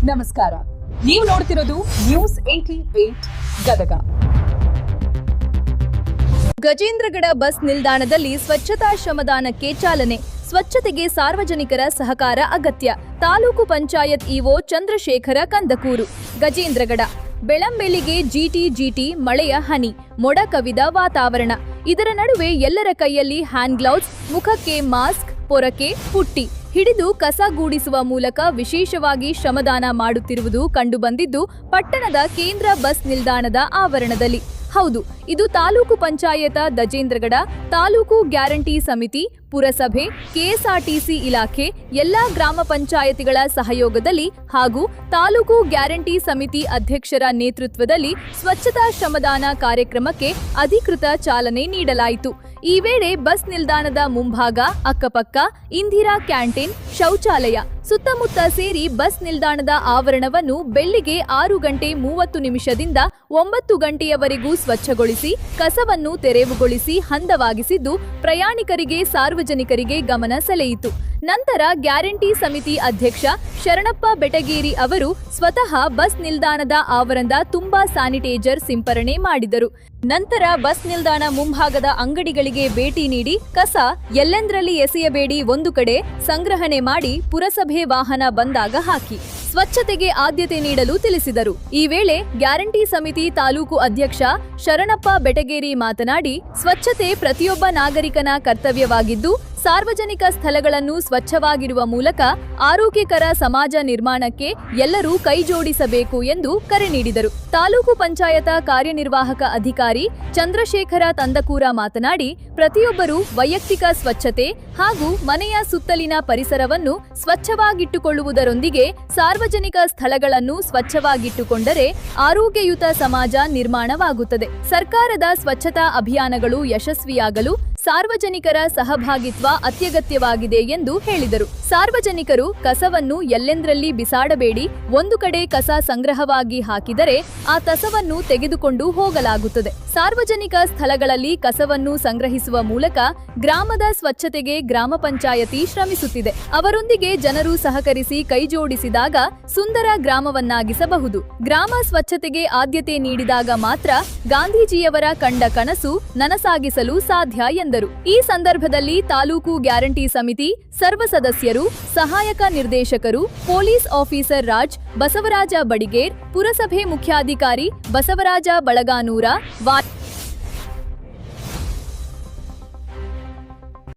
ನಮಸ್ಕಾರ, ನೀವು ನೋಡ್ತಿರೋದು news 88 Gadag. Gajendragad bus ನಿಲ್ದಾಣದಲ್ಲಿ ಸ್ವಚ್ಛತಾ ಶ್ರಮದಾನಕ್ಕೆ ಚಾಲನೆ. ಸ್ವಚ್ಛತೆಗೆ ಸಾರ್ವಜನಿಕರ ಸಹಕಾರ ಅಗತ್ಯ. ತಾಲೂಕು ಪಂಚಾಯತ್ ಇಒ ಚಂದ್ರಶೇಖರ ಕಂದಕೂರು. ಗಜೇಂದ್ರಗಡ ಬೆಳಂಬೆಳಿಗ್ಗೆ ಜಿಟಿ ಮಳೆಯ ಹನಿ, ಮೋಡ ಕವಿದ ವಾತಾವರಣ. ಇದರ ನಡುವೆ ಎಲ್ಲರ ಕೈಯಲ್ಲಿ ಹ್ಯಾಂಡ್ ಗ್ಲೌಸ್, ಮುಖಕ್ಕೆ ಮಾಸ್ಕ್, ಪೊರಕೆ, ಪುಟ್ಟಿ ಹಿಡಿದು ಕಸ ಗೂಡಿಸುವ ಮೂಲಕ ವಿಶೇಷವಾಗಿ ಶ್ರಮದಾನ ಮಾಡುತ್ತಿರುವುದು ಕಂಡುಬಂದಿದ್ದು ಪಟ್ಟಣದ ಕೇಂದ್ರ ಬಸ್ ನಿಲ್ದಾಣದ ಆವರಣದಲ್ಲಿ. ಹೌದು, ಇದು ತಾಲೂಕು ಪಂಚಾಯತ ಗಜೇಂದ್ರಗಡ, ತಾಲೂಕು ಗ್ಯಾರಂಟಿ ಸಮಿತಿ, ಪುರಸಭೆ, ಕೆಎಸ್ಆರ್ಟಿಸಿ ಇಲಾಖೆ, ಎಲ್ಲಾ ಗ್ರಾಮ ಪಂಚಾಯತಿಗಳ ಸಹಯೋಗದಲ್ಲಿ ಹಾಗೂ ತಾಲೂಕು ಗ್ಯಾರಂಟಿ ಸಮಿತಿ ಅಧ್ಯಕ್ಷರ ನೇತೃತ್ವದಲ್ಲಿ ಸ್ವಚ್ಛತಾ ಶ್ರಮದಾನ ಕಾರ್ಯಕ್ರಮಕ್ಕೆ ಅಧಿಕೃತ ಚಾಲನೆ ನೀಡಲಾಯಿತು. ಈ ವೇಳೆ ಬಸ್ ನಿಲ್ದಾಣದ ಮುಂಭಾಗ, ಅಕ್ಕಪಕ್ಕ ಇಂದಿರಾ ಕ್ಯಾಂಟೀನ್, ಶೌಚಾಲಯ ಸುತ್ತಮುತ್ತ ಸೇರಿ ಬಸ್ ನಿಲ್ದಾಣದ ಆವರಣವನ್ನು ಬೆಳ್ಳಿಗೆ 6:30 9 ಗಂಟೆಯವರೆಗೂ ಸ್ವಚ್ಛಗೊಳಿಸಿ ಕಸವನ್ನು ತೆರವುಗೊಳಿಸಿ ಹಂದವಾಗಿಸಿದ್ದು ಪ್ರಯಾಣಿಕರಿಗೆ ಸಾರ್ವಜನಿಕರಿಗೆ ಗಮನ ಸೆಳೆಯಿತು. ನಂತರ ಗ್ಯಾರಂಟಿ ಸಮಿತಿ ಅಧ್ಯಕ್ಷ ಶರಣಪ್ಪ ಬೆಟಗೇರಿ ಅವರು ಸ್ವತಃ ಬಸ್ ನಿಲ್ದಾಣದ ಆವರಣದ ತುಂಬಾ ಸ್ಯಾನಿಟೈಸರ್ ಸಿಂಪರಣೆ ಮಾಡಿದರು. ನಂತರ ಬಸ್ ನಿಲ್ದಾಣ ಮುಂಭಾಗದ ಅಂಗಡಿಗಳಿಗೆ ಭೇಟಿ ನೀಡಿ ಕಸ ಎಲ್ಲೆಂದರಲ್ಲಿ ಎಸೆಯಬೇಡಿ, ಒಂದು ಕಡೆ ಸಂಗ್ರಹಣೆ ಮಾಡಿ ಪುರಸಭೆ ವಾಹನ ಬಂದಾಗ ಹಾಕಿ ಸ್ವಚ್ಛತೆಗೆ ಆದ್ಯತೆ ನೀಡಲು ತಿಳಿಸಿದರು. ಈ ವೇಳೆ ಗ್ಯಾರಂಟಿ ಸಮಿತಿ ತಾಲೂಕು ಅಧ್ಯಕ್ಷ ಶರಣಪ್ಪ ಬೆಟಗೇರಿ ಮಾತನಾಡಿ, ಸ್ವಚ್ಛತೆ ಪ್ರತಿಯೊಬ್ಬ ನಾಗರಿಕನ ಕರ್ತವ್ಯವಾಗಿದ್ದು ಸಾರ್ವಜನಿಕ ಸ್ಥಳಗಳನ್ನು ಸ್ವಚ್ಛವಾಗಿರುವ ಮೂಲಕ ಆರೋಗ್ಯಕರ ಸಮಾಜ ನಿರ್ಮಾಣಕ್ಕೆ ಎಲ್ಲರೂ ಕೈಜೋಡಿಸಬೇಕು ಎಂದು ಕರೆ ನೀಡಿದರು. ತಾಲೂಕು ಪಂಚಾಯತ ಕಾರ್ಯನಿರ್ವಾಹಕ ಅಧಿಕಾರಿ ಚಂದ್ರಶೇಖರ ಕಂದಕೂರ ಮಾತನಾಡಿ, ಪ್ರತಿಯೊಬ್ಬರೂ ವೈಯಕ್ತಿಕ ಸ್ವಚ್ಛತೆ ಹಾಗೂ ಮನೆಯ ಸುತ್ತಲಿನ ಪರಿಸರವನ್ನು ಸ್ವಚ್ಛವಾಗಿಟ್ಟುಕೊಳ್ಳುವುದರೊಂದಿಗೆ ಸಾರ್ವಜನಿಕ ಸ್ಥಳಗಳನ್ನು ಸ್ವಚ್ಛವಾಗಿಟ್ಟುಕೊಂಡರೆ ಆರೋಗ್ಯಯುತ ಸಮಾಜ ನಿರ್ಮಾಣವಾಗುತ್ತದೆ. ಸರ್ಕಾರದ ಸ್ವಚ್ಛತಾ ಅಭಿಯಾನಗಳು ಯಶಸ್ವಿಯಾಗಲು ಸಾರ್ವಜನಿಕರ ಸಹಭಾಗಿತ್ವ ಅತ್ಯಗತ್ಯವಾಗಿದೆ ಎಂದು ಹೇಳಿದರು. ಸಾರ್ವಜನಿಕರು ಕಸವನ್ನು ಎಲ್ಲೆಂದರಲ್ಲಿ ಬಿಸಾಡಬೇಡಿ, ಒಂದು ಕಡೆ ಕಸ ಸಂಗ್ರಹವಾಗಿ ಹಾಕಿದರೆ ಆ ಕಸವನ್ನು ತೆಗೆದುಕೊಂಡು ಹೋಗಲಾಗುತ್ತದೆ. ಸಾರ್ವಜನಿಕ ಸ್ಥಳಗಳಲ್ಲಿ ಕಸವನ್ನು ಸಂಗ್ರಹಿಸುವ ಮೂಲಕ ಗ್ರಾಮದ ಸ್ವಚ್ಛತೆಗೆ ಗ್ರಾಮ ಪಂಚಾಯತಿ ಶ್ರಮಿಸುತ್ತಿದೆ. ಅವರೊಂದಿಗೆ ಜನರು ಸಹಕರಿಸಿ ಕೈಜೋಡಿಸಿದಾಗ ಸುಂದರ ಗ್ರಾಮವನ್ನಾಗಿಸಬಹುದು. ಗ್ರಾಮ ಸ್ವಚ್ಛತೆಗೆ ಆದ್ಯತೆ ನೀಡಿದಾಗ ಮಾತ್ರ ಗಾಂಧೀಜಿಯವರ ಕಂಡ ಕನಸು ನನಸಾಗಿಸಲು ಸಾಧ್ಯ ಎಂದರು. ಈ ಸಂದರ್ಭದಲ್ಲಿ ತಾಲೂಕು ಗ್ಯಾರಂಟಿ ಸಮಿತಿ ಸರ್ವ ಸದಸ್ಯರು, ಸಹಾಯಕ ನಿರ್ದೇಶಕರು, ಪೊಲೀಸ್ ಆಫೀಸರ್ ರಾಜ್, ಬಸವರಾಜ ಬಡಿಗೇರ್, ಪುರಸಭೆ ಮುಖ್ಯಾಧಿಕಾರಿ ಬಸವರಾಜ ಬಳಗಾನೂರ,